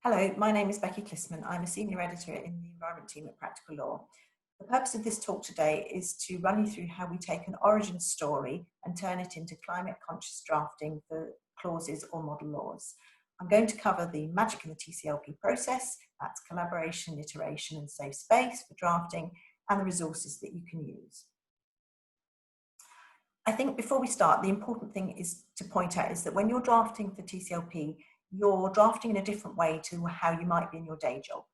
Hello, my name is Becky Klissman. I'm a senior editor in the environment team at Practical Law. The purpose of this talk today is to run you through how we take an origin story and turn it into climate conscious drafting for clauses or model laws. I'm going to cover the magic in the TCLP process, that's collaboration, iteration and safe space for drafting, and the resources that you can use. I think before we start, the important thing is to point out is that when you're drafting for TCLP, you're drafting in a different way to how you might be in your day job.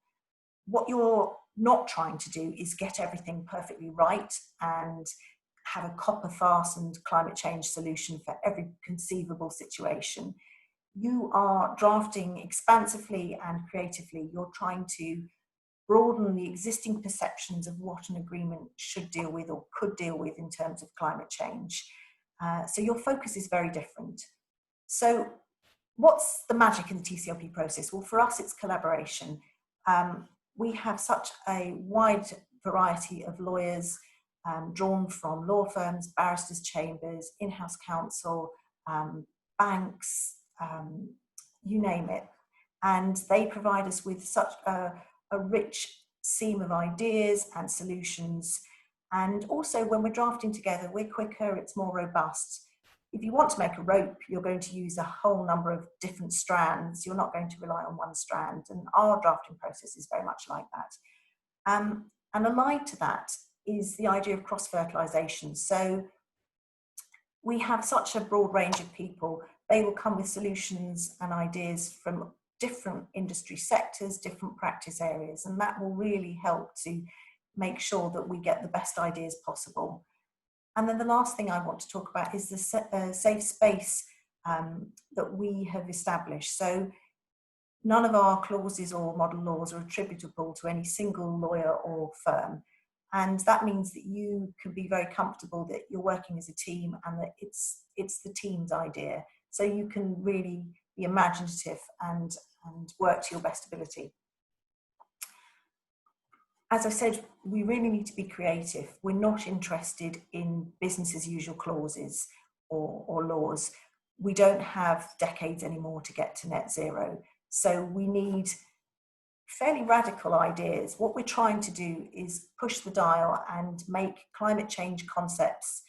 What you're not trying to do is get everything perfectly right and have a copper fastened climate change solution for every conceivable situation. You are drafting expansively and creatively. You're trying to broaden the existing perceptions of what an agreement should deal with or could deal with in terms of climate change. So your focus is very different. So what's the magic in the TCLP process? Well, for us, it's collaboration. We have such a wide variety of lawyers drawn from law firms, barristers' chambers, in-house counsel, banks, you name it. And they provide us with such a rich seam of ideas and solutions. And also when we're drafting together, we're quicker, it's more robust. If you want to make a rope, you're going to use a whole number of different strands. You're not going to rely on one strand. And our drafting process is very much like that. And allied to that is the idea of cross-fertilization. So we have such a broad range of people. They will come with solutions and ideas from different industry sectors, different practice areas, and that will really help to make sure that we get the best ideas possible. And then the last thing I want to talk about is the safe space that we have established. So none of our clauses or model laws are attributable to any single lawyer or firm. And that means that you can be very comfortable that you're working as a team and that it's the team's idea. So you can really be imaginative and work to your best ability. As I said, we really need to be creative. We're not interested in business as usual clauses or laws. We don't have decades anymore to get to net zero. So we need fairly radical ideas. What we're trying to do is push the dial and make climate change concepts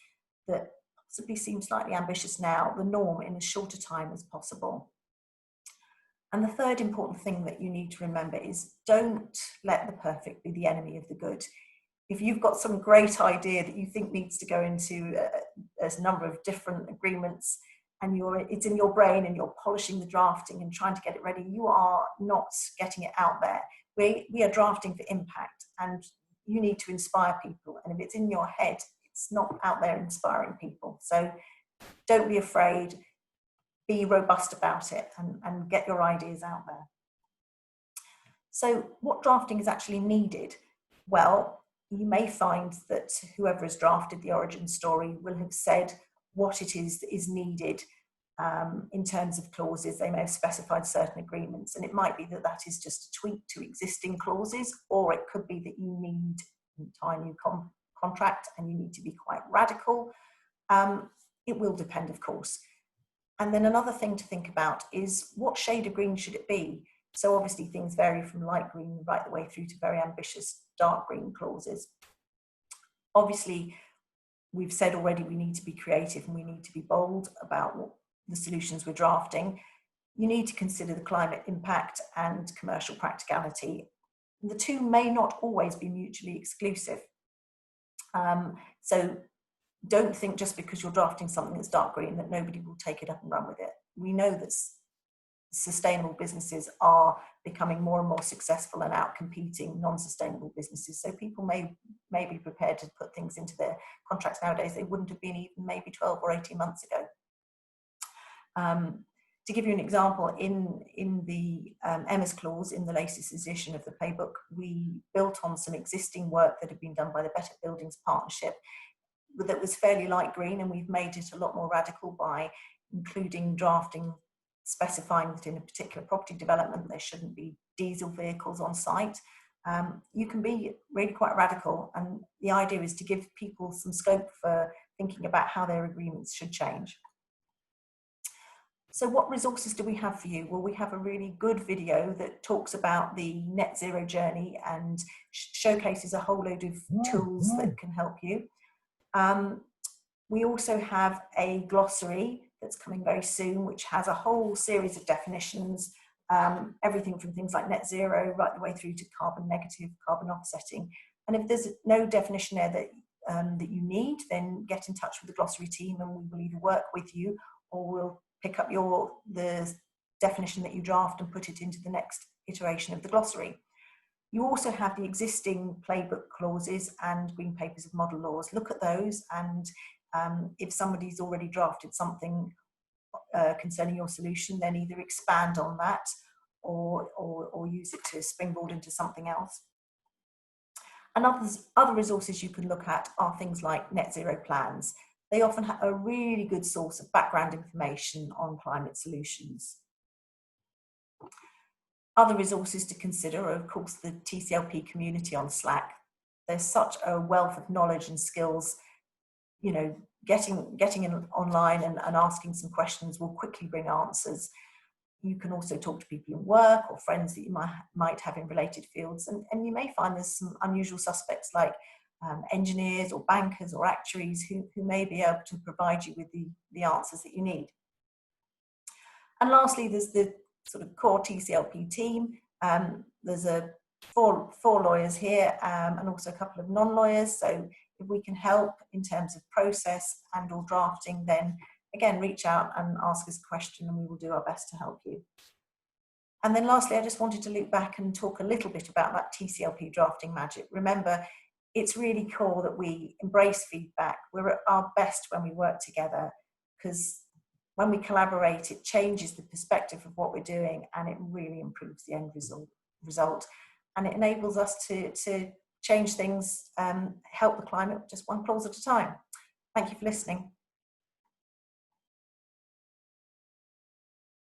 that possibly seem slightly ambitious now the norm in as short a time as possible. And the third important thing that you need to remember is don't let the perfect be the enemy of the good. If you've got some great idea that you think needs to go into a number of different agreements and it's in your brain and you're polishing the drafting and trying to get it ready, you are not getting it out there. We are drafting for impact and you need to inspire people. And if it's in your head, it's not out there inspiring people. So don't be afraid. Be robust about it and get your ideas out there. So what drafting is actually needed? Well, you may find that whoever has drafted the origin story will have said what it is that is needed in terms of clauses. They may have specified certain agreements, and it might be that that is just a tweak to existing clauses, or it could be that you need an entire new contract and you need to be quite radical. It will depend, of course. And then another thing to think about is what shade of green should it be? So obviously things vary from light green right the way through to very ambitious dark green clauses. Obviously, we've said already we need to be creative and we need to be bold about what the solutions we're drafting. You need to consider the climate impact and commercial practicality. The two may not always be mutually exclusive. So don't think just because you're drafting something that's dark green that nobody will take it up and run with it. We know that sustainable businesses are becoming more and more successful and out-competing non-sustainable businesses. So people may be prepared to put things into their contracts nowadays they wouldn't have been even maybe 12 or 18 months ago. To give you an example, in the EMAS clause in the latest edition of the playbook, we built on some existing work that had been done by the Better Buildings Partnership that was fairly light green, and we've made it a lot more radical by including drafting specifying that in a particular property development there shouldn't be diesel vehicles on site. You can be really quite radical, and the idea is to give people some scope for thinking about how their agreements should change. So what resources do we have for you? Well, we have a really good video that talks about the net zero journey and showcases a whole load of tools that can help you. We also have a glossary that's coming very soon, which has a whole series of definitions, everything from things like net zero right the way through to carbon negative, carbon offsetting. And if there's no definition there that you need, then get in touch with the glossary team and we will either work with you or we'll pick up the definition that you draft and put it into the next iteration of the glossary. You also have the existing playbook clauses and green papers of model laws. Look at those, and if somebody's already drafted something concerning your solution, then either expand on that or use it to springboard into something else. And other resources you can look at are things like net zero plans. They often have a really good source of background information on climate solutions. Other resources to consider are, of course, the TCLP community on Slack. There's such a wealth of knowledge and skills. You know, getting in online and asking some questions will quickly bring answers. You can also talk to people in work or friends that you might have in related fields. And you may find there's some unusual suspects like engineers or bankers or actuaries who may be able to provide you with the answers that you need. And lastly, there's the sort of core TCLP team. There's four lawyers here and also a couple of non-lawyers. So if we can help in terms of process and or drafting, then again, reach out and ask us a question and we will do our best to help you. And then lastly, I just wanted to loop back and talk a little bit about that TCLP drafting magic. Remember, it's really core that we embrace feedback. We're at our best when we work together, because when we collaborate, it changes the perspective of what we're doing and it really improves the end result. And it enables us to change things, help the climate just one clause at a time. Thank you for listening.